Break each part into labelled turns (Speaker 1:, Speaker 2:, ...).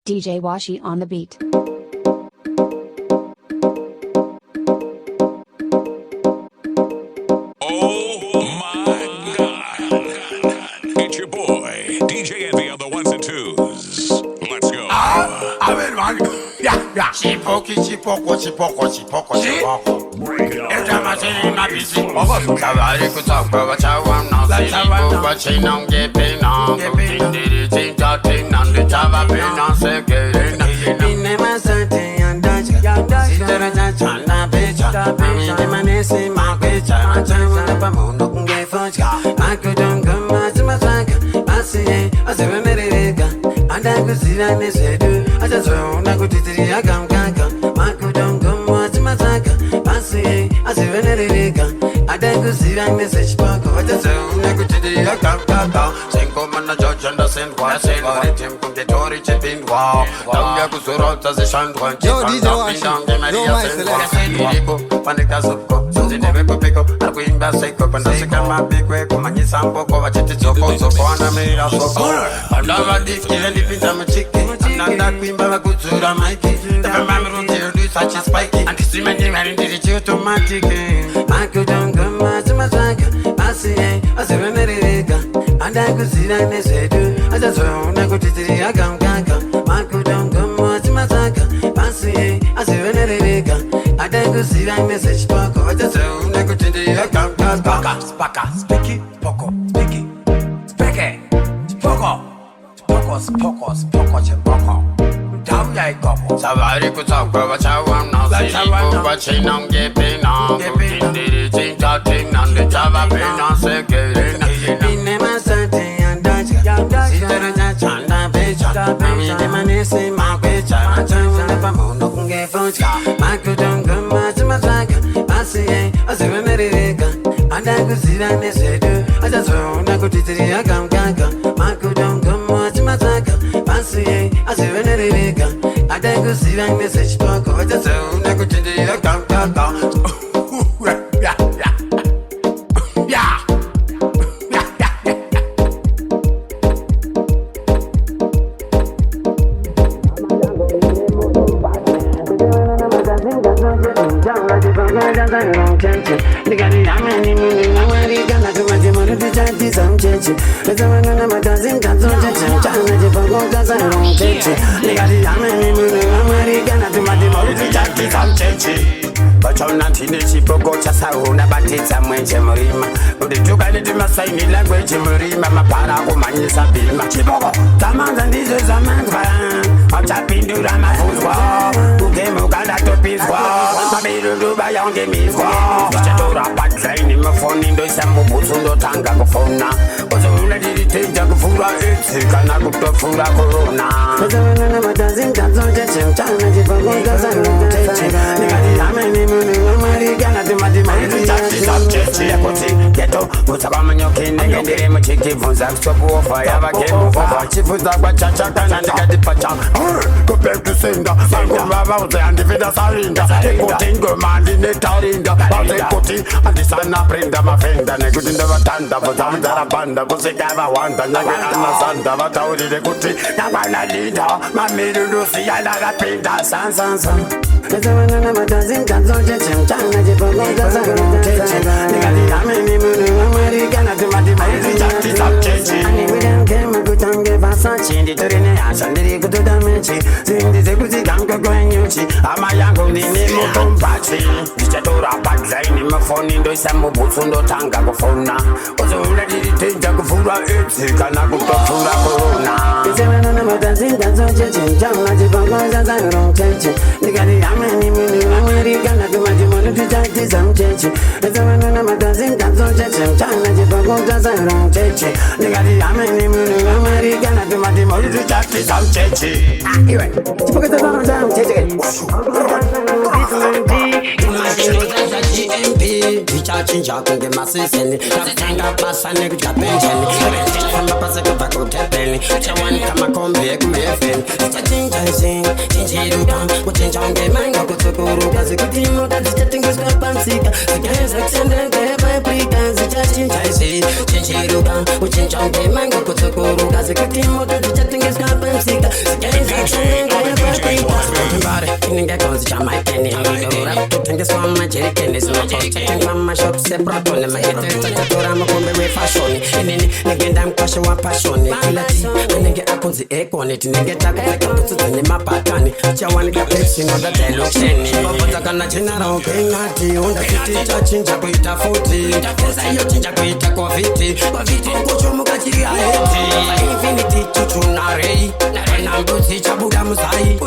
Speaker 1: DJ Washi on the beat.
Speaker 2: Oh my God. It's your boy, DJ Envy on the ones and twos. Let's go.
Speaker 3: A ver, man. Ya. Chipoki. Esta macina busy. Cavalry could talk about how I'm not saying, but she don't get paid on. Did it talking on the Java pin on second. In the Master and Dutch, Sister Chana Becha, the Manesi Market, I'm telling the moon, gay for I couldn't come as my track. I see, I said, America, and I could see that they said, I just want to go to the Agam Kaka. I couldn't come as my track. I see, I said, America, and I could see that message back. I just want to go to the Agam Kaka. Sing come on the judge and the same one, say, what him from the Tory chipping wow. Don't get to sort as a shan't want you.
Speaker 4: DJ Washi, no my selection.
Speaker 3: Panica Zuko, so they never could pick up. I'm going back, say, up and I say, come up, big way, come and get some book over to Joko, so on a made of so cool. I love this, killing the pins of my chicken. I'm not that queen, but I could to the Mikey. The mamma will do such a spiky. And this man, you're married to the automatic. I couldn't come out to my track. I say, when they and I could see that they said, I just want to go to the Agam Kaka. I couldn't come out to my track. I say, when they and I could see that message back. I just want to go to the Agam Kaka. Spaka, speaky, poco, speaky, speaky, poco, poco. Down like Coco. Savary could talk about how I'm not saying, but she don't get paid on. Did it think that thing on the Java pin on second. In the Master and Dutch, Sister Chana Becha, the Manesi Market, I'm telling the moon, get for I couldn't come back to my track. I say, America, and I could see that they said, I just want to go to the Agam Kaka. I couldn't come back to my track. I say, America, and I could see that message back. I just want to go to the Agam Kaka. Bachona tinichi poko chasauna batitsa mwenje murima uditukani timasaini language murima mapara kumanyisa bima chiboko tamanza ndizo zamanzwa achapindura mafuzwa ugemuka ndatopizwa mabirudu bayongemizwa ichatora patlaini mafoni ndoisambubusu ndotanga kufona uzouna diriteja kufura itsi kana kutofura korona uzouna matazinga zonje chimchana chiboko chasana cheche nikati ameni Americana to my Ghetto, what's about my yokin? I get him a chicken from Zaxo for Yava came over. Chief was like Chacha and the Gatti Pacha. Go back to Senda, Sango Rava and the Vida Sarinda. They put in good man in the Tarinda. They put in and the sun up in the Mafenda. And I couldn't never stand up for some Banda, because they never want and I got Santa, but I would the Kuti. Now I lead her, my middle see I like a painter, San. There's a man of a dozen guns on Jetson, China, Japan, doesn't Americana to my device, and we don't care a good time, give us a change to the Nash and the good damage. Sing this equity, Gango going Yuchi, I'm a young old in the Motompachi. Dichatora, Bagline, in my phone, in the Samu Busundo Tanga Fona. Was already the Tinja Fura, it's a Kanakuta Fura Corona. There's a man of a dozen guns on Jetson, China, Japan, doesn't change. They got the Americana to my demon to Jackie, some change. There's a man of a dozen guns on Jetson, China, Japan, doesn't change. They got the Americana to my demon to Jackie, some change. Anyway, you forget the down, MP Vichachinja kunge masiseni Takutanga basa nekuja penjeni Vichafamba pasi kuva kutepeni Chawani kama kombe kuyefeni Vichachinja isi, chinjiruka Kuchinja unge manga kutukuruka Zikutimuka zichatingiswa pansika Zikeza kusendenge paprika Vichachinja isi, chinjiruka Kuchinja unge manga kutukuruka Zikutimuka zichatingiswa pansika Zikeza kusendenge paprika Ninge konzi chama ikeni Ndorora kutengeswa majerikeni Zinotocha mashop se protone mahete tatora makombe we fashion inini nigenda mkwashe wa passion kila ti nige akonzi ekoneti nige taka leka kutsuzini mapatani chawani ka pepsi no da deluxeni bapota kana general pengati onda fiti chachinja kuita futi pesa yo chinja kuita covid kuchomuka chiri aheti infinity chuchunarei na mbuzi chabuda musai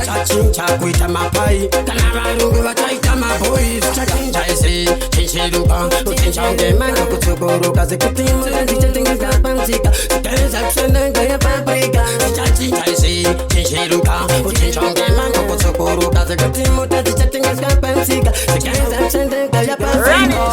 Speaker 3: chachinja kuita mapai kana varungu vataita maboys chachinja isi chinchiruka uchinja ungemanga kutukuruka zikutimu zichatingiza pansika zikeza kusendenge ya paprika zichachinja isi chinchiruka uchinja ungemanga kutukuruka zikutimu zichatingiza pansika zikeza kusendenge ya paprika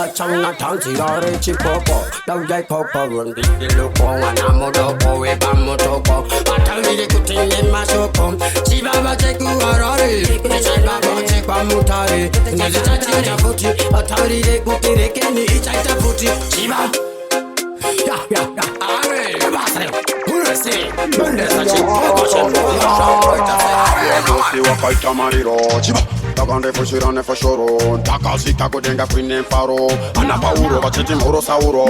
Speaker 3: achana tanzi yare chipopo daujai popo rundi luko wana modoko weba motoko atamiri kutinge masoko chibaba cheku harari chibaba chekwa mutari nilichachinja futi atarire kukirekeni ichaita futi chiba are basre urese bendesa chipopo
Speaker 1: chipopo wakaita mariro chiba Takande fushirane fashoro Takasika kudenga kwine faro Anapauro vachiti moro sauro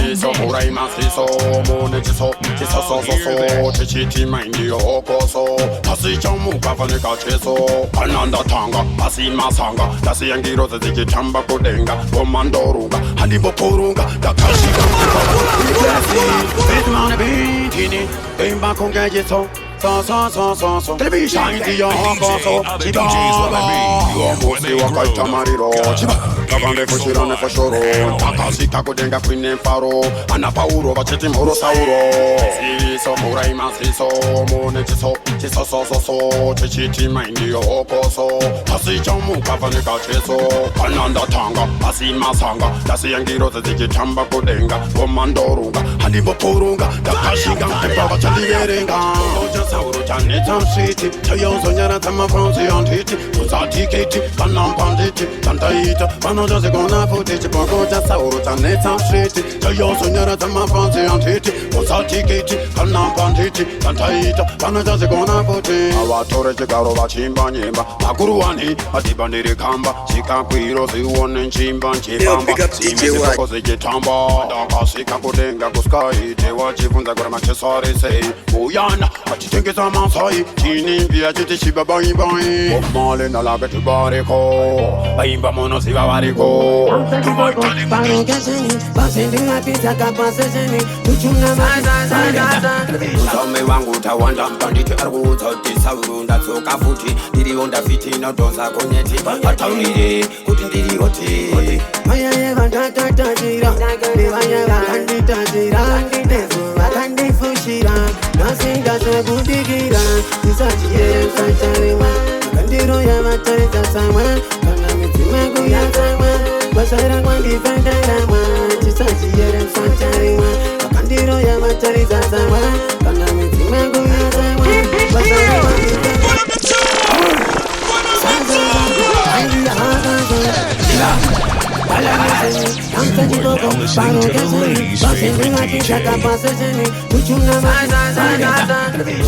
Speaker 1: Siso murai masiso Mone chiso Chiso so so so Chichiti maindi okoso Tasi chamu kafanika cheso Kananda tanga Pasi masanga Tasi yangiro ziziki chamba kudenga Komandoruga Halibo porunga Takashika Bitmane bitini Bimba kunge jiso So Television di yonko so Chiba wakaita mariro Chiba Takande fushirane fashoro Takasika kudenga kwine faro Anapauro vachiti moro sauro Siso murai masiso Mone chiso Chiso so so so Chichiti maindi okoso Tasi chamu kafanika cheso Kananda tanga Pasi masanga Tasi yangiro ziziki chamba kudenga Komandoruga Halibo porunga Takashika mtepa vachaliverenga Sauro chane tamshiti Chayozo nyara tama fransi antiti Usati kiti Kanam panditi Tantaita Panoja se kona futichi Pokoja sauro chane tamshiti Chayozo nyara tama fransi antiti Usati kiti Kanam panditi Tantaita Panoja se kona futichi Awatore chikaro vachimba nyemba Makuruani Atibandiri kamba Chikakwiro ziwone nchimba nchipamba Simisi zikitamba Dakasika kudenga kuskai Tewa chifunza kura machesari sei Uyana Tengeza mansai, chini via chiti shiba bai bai. Bob Marley na laga tubariko, baimba mono siba wariko. Paro keseni, pasendi na pizza kapaseni, tuchuna maza. Usome wangu tawanda mpanditi arbuto tisauru ndatsoka futi, diri onda fiti na donza konyeti. Ataunire kuti ndiri hoti. Maya yeva ndakata jira, devanya vakandita jira, nezu vakandifushira. Nasinga sebudigira, isachiye msancharewa Kandiro ya matarita sama, kana mitima kuya sama Basara kwa ndifenderama, isachiye msancharewa Kandiro ya matarita sama, kana mitima kuya sama Basara kwa ndifenderama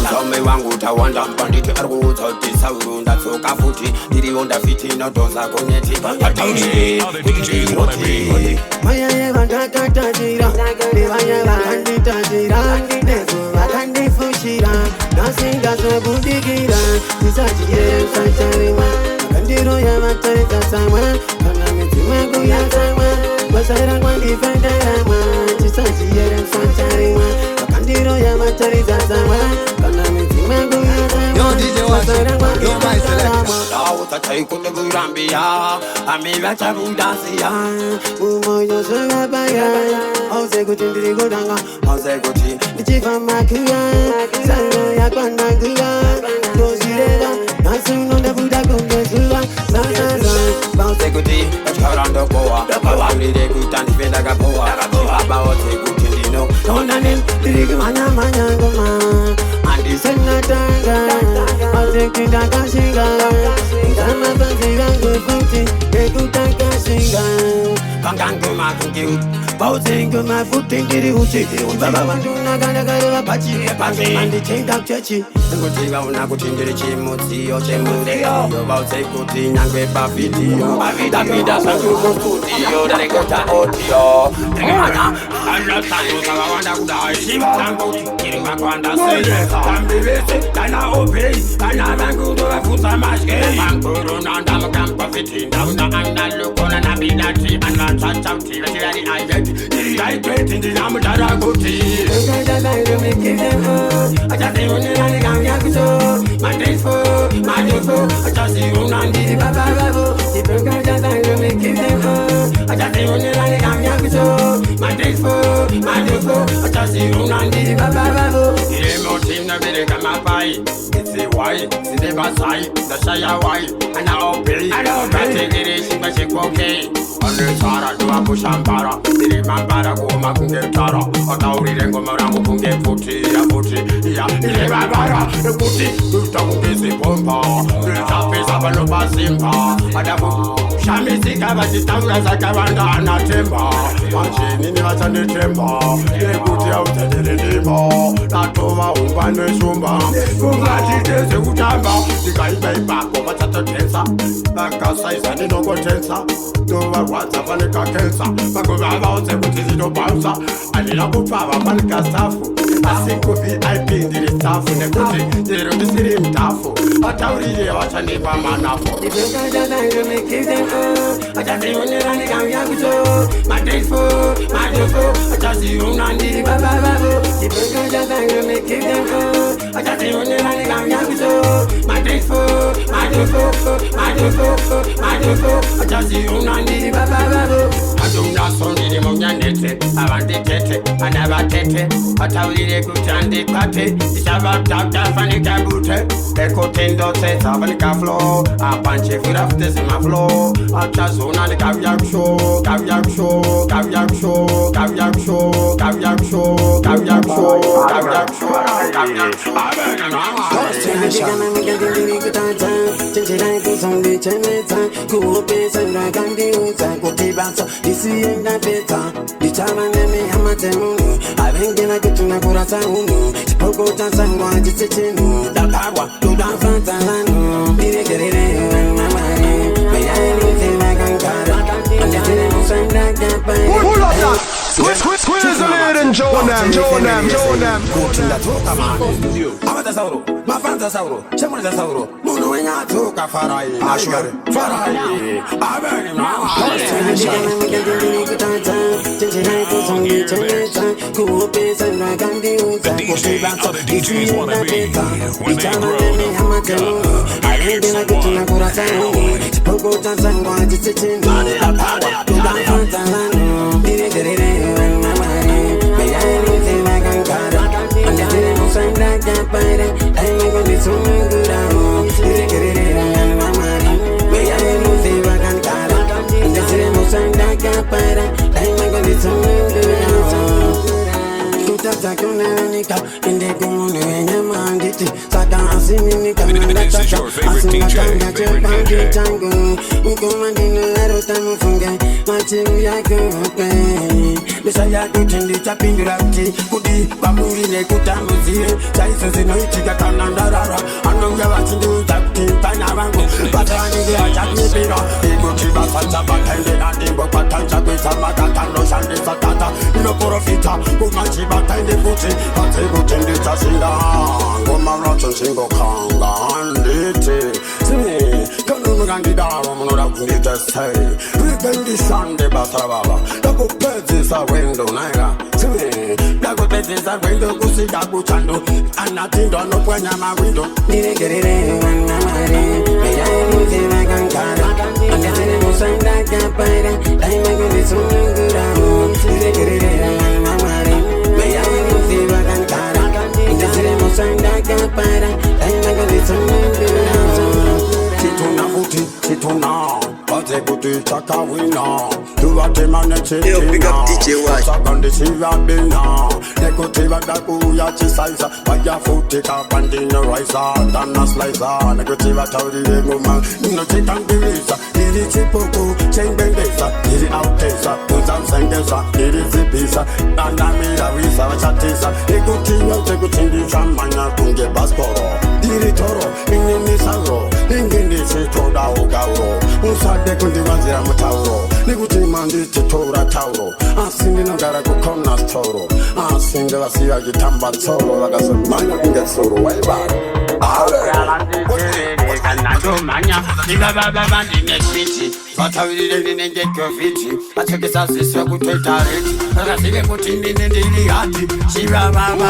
Speaker 1: Usome wangu tawanda mpanditi arbuto tisauru ndatsoka futi diri onda fiti na donza konyeti Ataunire kuti hoti Maya yeva ndakata jira Devanya vakandita jira Nezu vakandifushira Nasinga sebudigira Isachiye msancharewa Kandiro ya matarita sama Kana mitima kuya sama Basara kwa ndifenderama Chisachiye msancharewa Kandiro ya matarita sama Kana mitima kuya sama Basara kwa ndifenderama Dauta chaikutu kurambia Amiva chabudasiya Umoyo sagabaya Ose kutindiri kodanga Ose kuti Nichifa makuya Sano ya kwa nanguya Dozireva Nasu nonda buda kungesuwa Sana bounce kuti
Speaker 3: Bauzinho my foot in the uchi. Baba wanduna gana gana bachi. Mandi chinga chechi. Ngotiga una kuchindiri chimutsi o chemure. Yo bauze kuti nyangwe bafiti. Bafita vida sangu kuti yo dare kota otio. Tengana alla tango sawa wanda kudai. Tango kiri makwanda sei. Tambivese kana obei. Kana bangu do futa maske. Bankuru nanda makampa fiti. Ndauna anda lokona na binati. Anna chachauti. Ready I get. I get in the name of Daraguti. I just see only I can get so. My days for my day for. I just see only I did Baba. The burger that I make it. I just see only I can get so. My days for my day for. I just see only I did Baba. The emotion na bele kama pai. It's the why, it's the basai, the shaya why, and now pay. I don't take it, but it's okay. Sara dua kushambara ili mambara kuma kungetara atauri rengo marangu kungefuti ya ile babara kuti tutakungezi pompa tutapesa balo basimba adabu shamisi kabati tamra zakabanda anatemba manjini ni wachane temba kuti au tedeleleba natoma umbane shumba kungati teze kutamba tikaiba ibako batata tensa bakasaiza ninoko tensa Dova what's up on the cancer. Bago about everything no bouncer. I need a good power on the staff. I think of VIP in the staff in the country. They don't see him tough. I tell you what I need by man up. The burger that I make it them. I just see only running down Yakuto. My days for my day for. I just see you on the Baba. The burger that I make it them. I just see only running down Yakuto. My days for my day for. My day for my day for. I just see you on the Baba. I do not son the Monyanete. I want the tete. I never tete. I tell you the good and the party. It's about Dr. Fanny Kabute. Echo tendo says Avanica flow. I punch it with this in my flow. I just on the caviar show. Caviar show. Caviar show. Caviar show. Caviar show. Caviar show. Caviar show. Caviar show.
Speaker 5: Squeeze the lid and join them.
Speaker 3: Amatasauro, Mafantasauro, Chamatasauro, Munuena toka Farai, Ashwari, Farai, Abari,
Speaker 2: The DJ other DJs wanna be when they grow up. I hear This is your favorite DJ.
Speaker 3: Single kanga andite sini kanu mugandida romuno kunita sai weekend Sunday basarababa dako pezi sa window naira sini dako pezi sa window kusika kuchando anatindo no kwenya ma window dire gerere na mare meya muze magankara andete musanda kapaira dai magoni sungura dire gerere na mare meya muze magankara andete musanda kapaira dai magoni sungura situna futi situna
Speaker 1: Écoutez chaka wina. Tu vas te manecher.
Speaker 4: Yo, big up DJ White.
Speaker 1: Sakande siva bina. Écoutez badakuya chisaisa. Vaya futika bandina raisa. Dana slicer. Écoutez batauri eguma. No chitan dirisa. Diri chipoko. Chain bendesa. Diri outesa. Uzam sengesa. Diri zipisa. Dana mira visa. Chatisa. Écoutez yo te kuchindi chamanya kunge baskoro. Diri toro. Ingini saro. Ingini chitoda ogaro. Usade kundi wazira mutauro. Nikuti mandi chitora tauro. Asindi nogara kukona toro. Asindi wasiya gitamba toro. Wagaso manya kunge soro. Waiba.
Speaker 3: Kanado manya, diga baba bandi next bitch. Vata wili nenge kofiti. Ateke sasi swa kutweta reti. Akasibe kutindi nendili hati. Shira baba.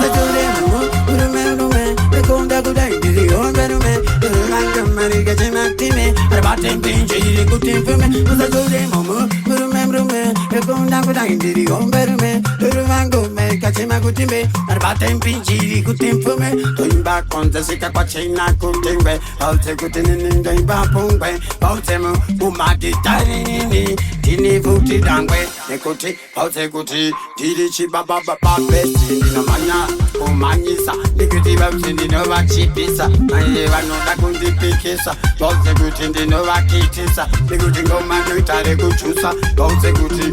Speaker 3: Sajule mu, urume rume. Rekonda kudai dili onga rume. Urumanga mariga jematime. Arbate mpinje ili kutimfume. Sajule mu, urume rume. Rekonda kudai dili onga rume. Urumanga mariga jematime. Arbate mpinje ili kutimfume. Toimba konza sika kwa china kutimbe. Alte kutininga iba pungwe. Bautemu umagi tarinini. Tini futi dangwe. Nekuti, alte kuti. Tili chibaba baba besti. Nina manya umanyisa. Nikuti bauti nino wachipisa. Manye wanoda kundipikisa. Baute kuti nino wakitisa. Nikuti ngoma nuitare kuchusa. Baute kuti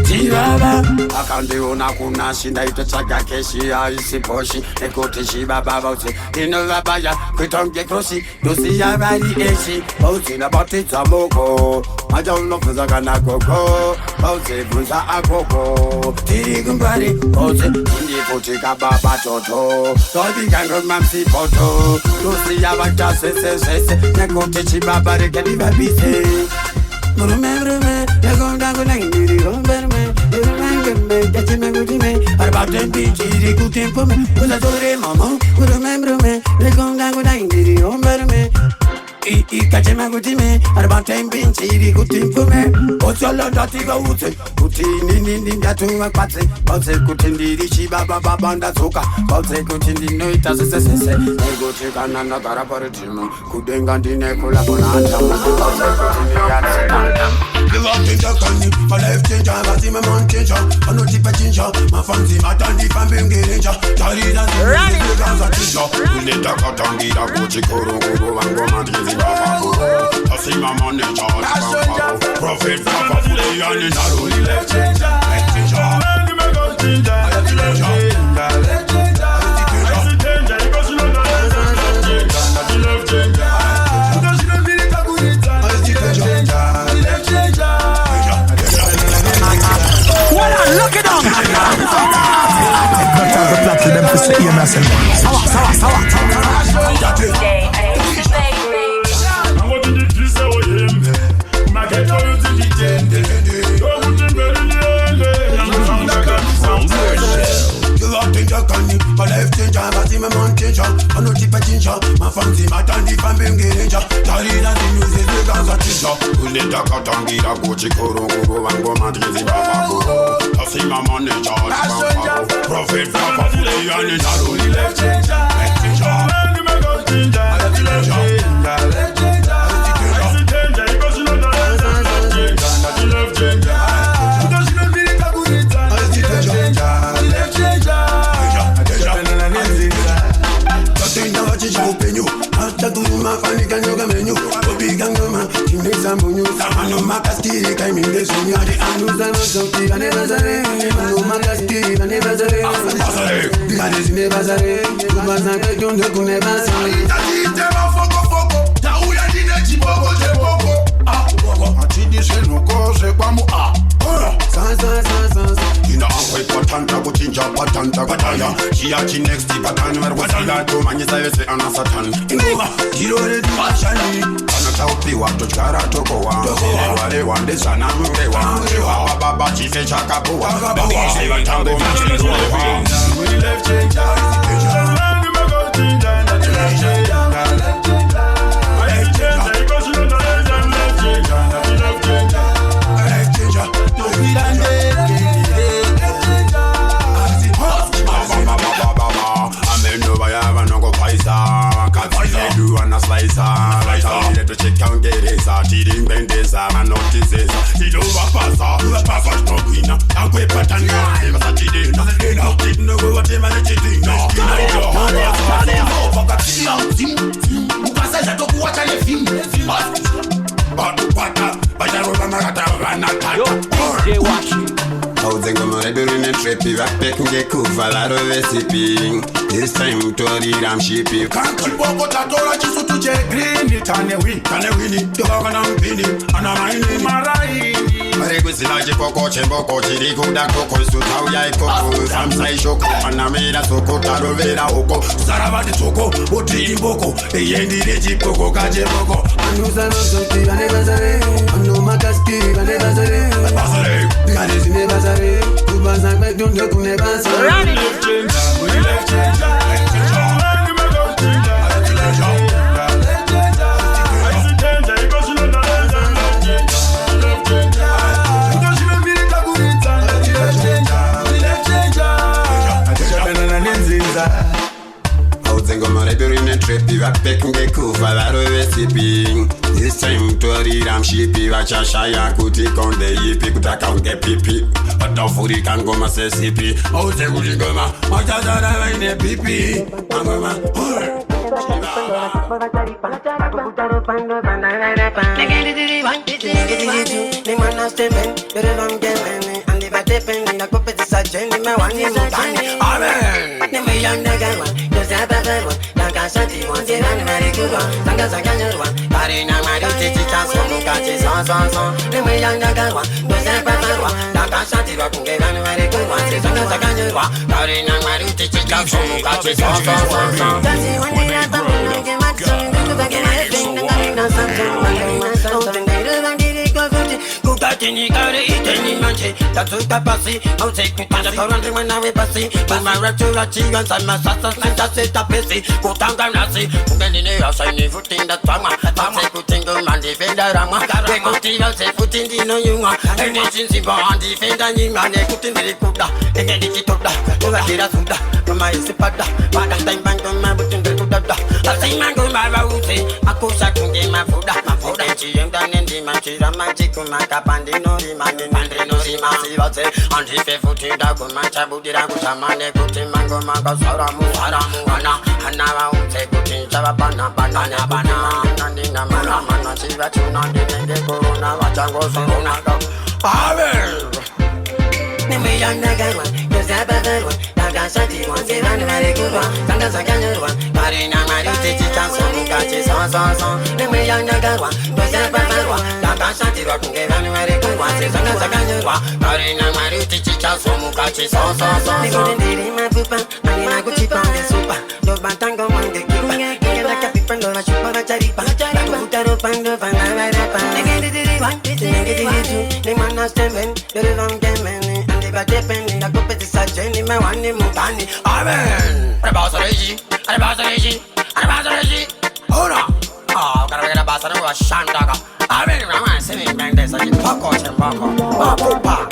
Speaker 3: tiraba. Akandiona kuna shinda itachaga keshi ya isiposhi. Nekuti shibaba baute nino wabaya. Kutonge krosi. Dosi ya bari eshi. Baute na bati tamoko. Maja unofuza kana koko. Baute funza akoko. Tiri kumbari. Baute indi futi kababa toto. Todi kango mamsi poto. Dosi ya bata sese. Nekuti shibaba rekedi babise. Murume, yagonda gulangiri romberme. Urumangame, yachime gutime. Arbate mpinchiri kutimpume. Uza sore mama. Murume, yagonda gulangiri romberme. Ikachema kutime, arbate mpinchiri kutimpume. Otsolo datiga ute, kutini nini ndatuwa kwatse. Bautse kutindiri shibaba babanda soka. Bautse kutindi noita sese. Ego chikana na karaparitimu. Kudenga ndine kula bonata. Bautse kutindi yatsitanda.
Speaker 1: You want to talk on me, my life changer, I see my man changer. I know tip a ginger, my fancy, my dandy fan being danger. Charlie and the guns are teacher. You need to cut on the Gucci Koro, and go man to the Baba. I see my man in charge. Prophet, Papa, Fully, and in the road. Life changer, life changer.
Speaker 6: Look it up. Not to them to say you messing. Sawa.
Speaker 1: My life changer, I see my man changer. I know tip a ginger, my fancy, my dandy fan being danger. Charlie and the music, the guns are teacher. You need to cut on the Gucci Koro, and go man to the Baba. I see my man in charge. Prophet, Papa, Fully, and in the road. Life changer, life changer. Patanta pataya, she next patan where was I to manisa se ana satan. Ingoma, hero de pashani. Ana taupi wa to chara to go wa. Wale wande sana mrewa. Baba chife chaka po. Baba se wa tango machiro. We left change. tuchikongereza tiri mbendeza manotizeza tidovapasa pavatokwina akwepatana vasatidina inokutinokuvatevanechidina
Speaker 3: ukaseza tokuwacha nefimu
Speaker 1: vatupata vacharola makatavanakata Auzengomorederine trepi vapeke kuvala rovesipi This time toriram shipi
Speaker 3: Kankipoko tatora chisutu che green Tane wini, yovagana mpini Anamaini maraini
Speaker 1: Maregusila chipoko chemboko chirikuda koko Sutauya ikoko Samsa ishoko Anamira soko tarovera oko Saravati soko, oti imboko Eyendire chipoko kachemboko
Speaker 4: Anusa nosoki vane bazare Anu makaski vane bazare
Speaker 1: Basare
Speaker 4: Kadesi ne bazare Kubasa kwek dunde kune bazare
Speaker 1: Auzengomorederine trepi vapeke kuvala rovesipi This time toriram shipi vachashaya kuti konde yipi kutakaunge pipi vatafurika ngoma sesipi auze kuti ngoma machazara vaine pipi angoma
Speaker 3: Kukatini kare iteni manche Tatuka pasi I'll take me to the current when I repassi But my rapturachi and I'm a sasa Senta seta pesi Kutanga nasi Kugendine asayni futin da twama Pamse kutingo man defenda rama Kekutiva se futin dino yunga Ene sinsi baan defenda nyinga Ne kutin diri kuda Enge diki toda Uga tira suda Kuma isi pada Padang time bango ma butin diri kuda Asay mango ma rausi Akusa kungi ma fuda Fuda chiyeng danen di manchira manchiku Makapandi no di mani Pandri no di masi vase Andi fe futi da kumancha budira kusamane Kuti mango maka saramu Ana wa ute kuti chava bana Nandi na mana Siva chuna di nenge corona Wachango sorona Avel Neme yanda garwa Yosaba garwa Naga shati wan Sivan mare kurwa Sanga sakanyurwa Marina marite chicha Somu kachi son Neme yanda garwa Yosaba garwa Naga shati wa kungevan mare kurwa Sanga sakanyurwa Marina marite chicha Somu kachi son Nigo dendiri mapupa Marina kuchipa Supa Doba tango mange kipa Ngela kapipa Ndola chupa vacharipa Bakutaro pando Vanga rapa Nege didiri wan Nege didiri Nemana stemmen Dere vam kemen Andiba tepen Nako peti sajeni Mewani mutani Amen Rebasareji Hora Karavera basara wa shandaga Amen Rama Sini Bende Saji Pako Chembako Papupa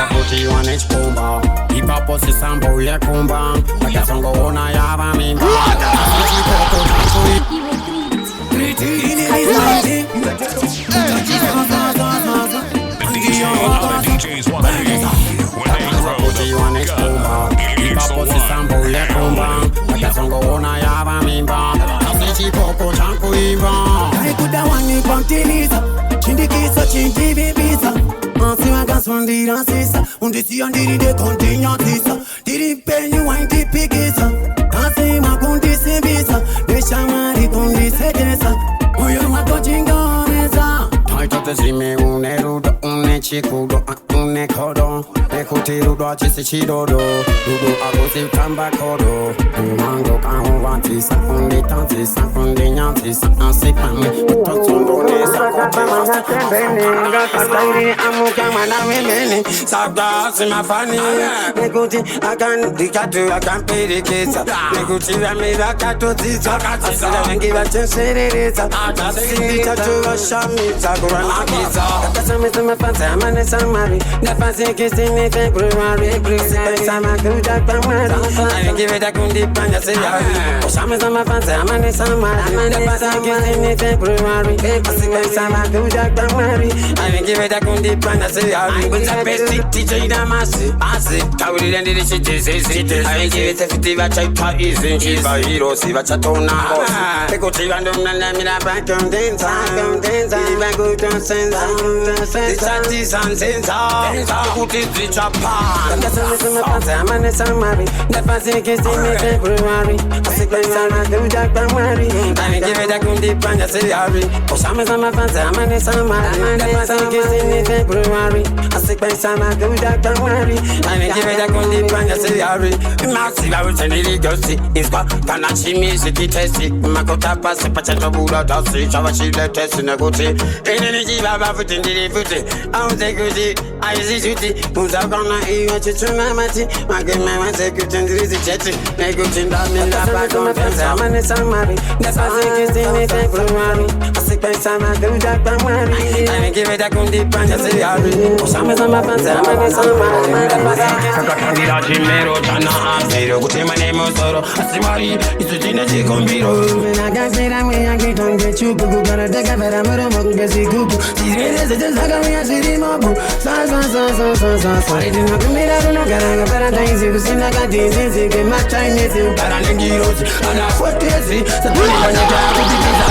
Speaker 3: Kuti wanech kumba Ipa posi sambo ya kumba Makasongo ona yaba mimba Asiji koko kakui
Speaker 2: All the DJs want to be when they grow
Speaker 3: Kuti wanech kumba Ipa posi sambo ya kumba Makasongo ona yaba mimba Asiji koko kakui
Speaker 4: Kuda wani kontiniza Chindikisa chindibibisa Ansi wagasundira sisa Undisi andiri de kontinyatisa Diri penyi wanti pikisa Kasi makundisi bisa Deshamari kundise desa Uyo wako chingameza
Speaker 3: Taitote zime unerudo unechikudo unekodo Nekutirudo achisi chidodo Rudo agosi tamba kodo Umango kahuvantisa Unditantisa undinyantisa Asipame utotsondo nesa Kupamasa tembeni Nga katairi amuka mana wemeni Sabda simafani Nekuti akan dikatu akan pirikisa Nekuti ramira katotisa Asira wengi wachenserereza Asindi tatu washamita Kuranakisa Kasa misa mafansa amane samari Nafasi kisi nife February, sama kuja kamari. I give it a kundi panya say yari. Sama sama fancy, amane sama. Pasa kizini February, sama kuja kamari. I give it a kundi panya say yari. With the best DJ Damasi, Kauri and the city. I give it a 50 bacha easy. She's a hero, see what I told now. I go to London and I'm back on dance. I go to Sense. The chat is on Sense. Put it in Japan. I'm on the summary. The first thing is in February. I say, I'm going to January. I give it a good deep and I say, I'm on my fans. I'm on the summary. The first thing is in February. I say, I'm going to January. I give it a good deep and I say, Maxi, I will send it to it's got Kanachi music, testy. Makota pass the Pachata Buddha, Tassi, Chavachi, test in a good day. Energy, Baba, put in the footy. I will take it. I see duty. Who's out on my ear to Mamati? My game, my secretary is a jetty. Make good in that middle of my fans. I'm on the summary. That's why I think it's in February. I say, I'm going to January. I give it a good deep and I say, I'm on my fans. I'm on the summary. That's why I think it's in February. Kuti manemo soro asimari itujine jikombiro na gasera me yangi tonge chupu gugara daga vera mero mogesi gugu tirere se zaga me asiri mobu sa idina kumira no garanga paradise kusina kadizi ke machainesi paralengirosi ana fotezi satani kanyaka kutikiza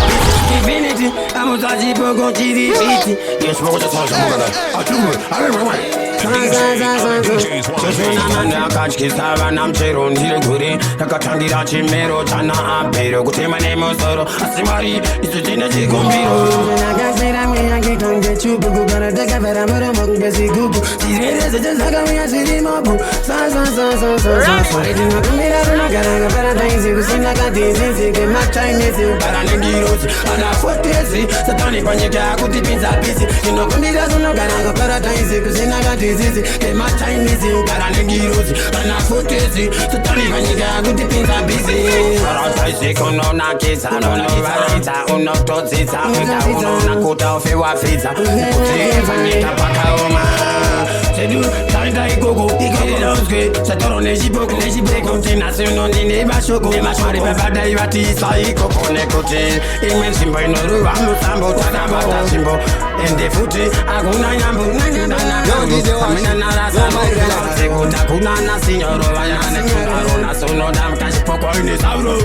Speaker 3: divinity amutaji pogo chiriti yes pogo chaso mogana atumu ale Suna catch kisava nam cheron dile guri nakatangira chimero chana apero kutema nemo soro asimari itujine jikombiro nagasera me yangi tonge chupu gugara daga vera mero mogesi gugu tirere se zaga me asiri mobu sa idina kumira no garanga paradise kusina kadizi ke machainesi paralengirosi ana fotezi satani panyeka kutipinza bisi inokumira no garanga paradise kusina kadizi ke machainesi paralengirosi ana fotezi satani panyeka kutipinza bisi paradise kono na kisa no varita uno tozita uno na kuta ofewa fiza kutipanyeka pakaoma sedu taida ikogo ikiridoske satoro nejiboko kontinasyono nine bashoko mashwari bavada ivatisa ikoko nekoti imwe simbo inoruwa musambo takabata simbo ende futi akuna nyambu amina narasa sekuta kuna na signoro vayane arona sono dam kashipoko ine sauro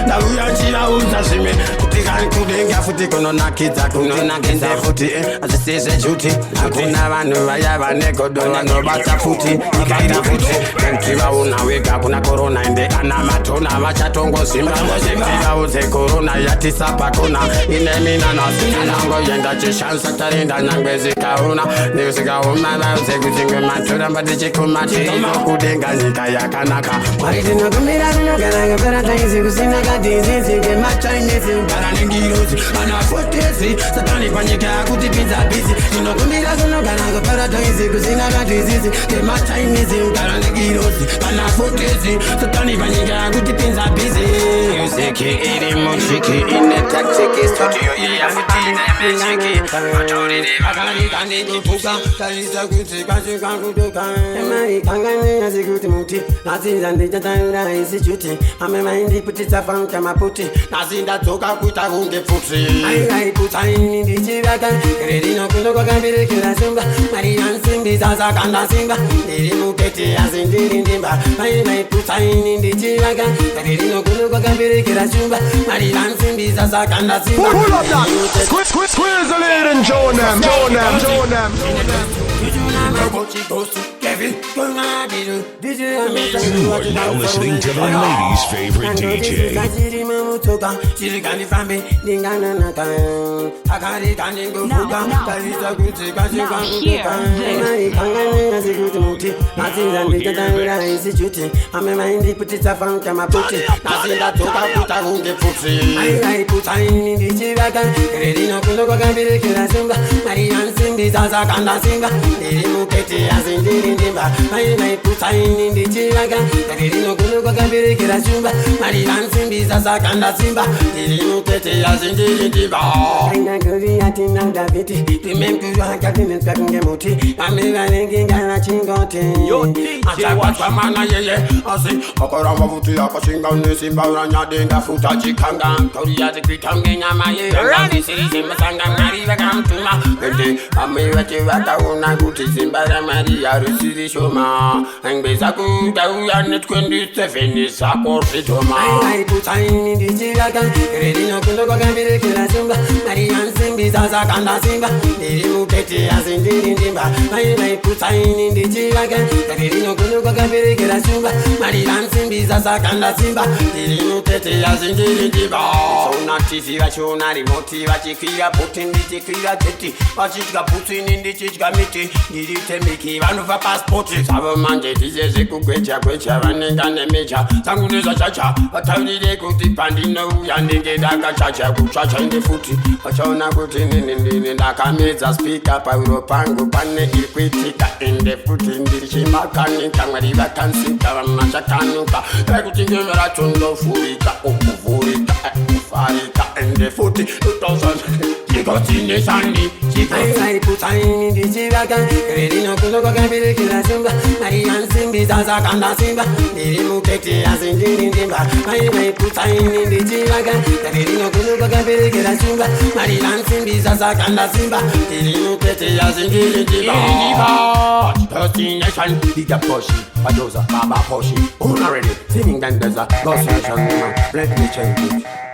Speaker 3: nauyanchira uzashime kutikani kudenga futi kono nakidza kuno nakidza futi asisese juti akuna vanhu vaya vanegodo vanobata futi ikata futi kentiva unaweka kuna corona ende ana matona vachatongosimba tivauze corona yatisapa kona inemina nasinango yenda chishansa tarinda nyangwezikauna neusikauma vauze kutingwe matora mbatichikumatizo kudenga nyika yakanaka maritinokumira rinogaranga paradise kusina kadizizi kemachainesi paralengirosi anafotezi satani panyika yakutipinza bisi inokumira kunogaranga paradise kusina kadizizi kemachainesi paralengirosi anafotezi satani panyika yakutipinza bisi musiki iri muchiki ine tactiki studio iyafitine mechiki matoriri vakari kandikutuka tarisa kuti kashika kutuka emari kangane yazikuti muti nazinza ndichatayura isichuti amemaindi putitsa fanka maputi nazinda dzoka kuita kunge pfuti aiputsai ndichivaka rerino kundo kwakambirikira simba mari yansimbi zasakanda simba ndiri muketi yazindiri ndimba aiputsai ndichivaka rerino kundo kwakambirikira simba mari yansimbi zasakanda simba.
Speaker 5: Pull up that! Squeeze the lid and join them.
Speaker 2: You are now listening to the ladies' favorite DJ.
Speaker 4: mutete azindiri ndimba mai putaini ndichiraga rino kuno kwakaberekera shumba mari vansimbi sasakanda simba ndiri mutete azindiri ndimba ngagori atina daviti rimemkuru akatinetsva kunge muti vamwe vanenge ngana chingoti
Speaker 3: achakwatwamana yeye asi akaramba futi akashinga nesimba uranyadenga futa chikanga toriati kuitange nyama yeangisirizimasanga mwari vakamtuma ende vamwe vache vakaona kuti simba ramariya risiri shoma angweza kudauya net27 zako zvitoma
Speaker 4: aiputaini ndichiraga rerino kundo kwakaberekera shumba mari vansimbi sasakanda simba ndiri mutete azindiri ndimba vaiputaini ndichiraga rerino kundo kwakaberekera shumba mari vansimbi sasakanda simba ndiri mutete azindiri ndimba
Speaker 3: Sona TV vachona remote vachikwira bhuti ndichikwira jeti vachidya bhutini ndichidya miti ndiriite miki vanobva pasipoti zvavo manje tizezve kugwecha vanenga nemecha dzangu nezachacha vataurire kuti pandinouya ndenge ndakachacha kuchacha inde futi vachaona kuti nini ndakamedza spika pauro pangu pane iri kuitika ende futi ndichimakanika mwari vakansika vamachakanuka ekuti ngeve racho ndofurika okuvhurika farika ende futi 2000 ikotineshani
Speaker 4: aiputaini ndichiraga rerino kundo kwakaberekera shumba mari vansimbi sasakanda simba ndiri mutete azindiri ndimba aiputaini ndichiraga rerino kundo kwakaberekera shumba mari vansimbi sasakanda simba ndiri mutete azindiri ndimba
Speaker 3: destination big up Poshi Padoza Baba Poshi Who not ready? Singing and there's a lost nation. Let me change it.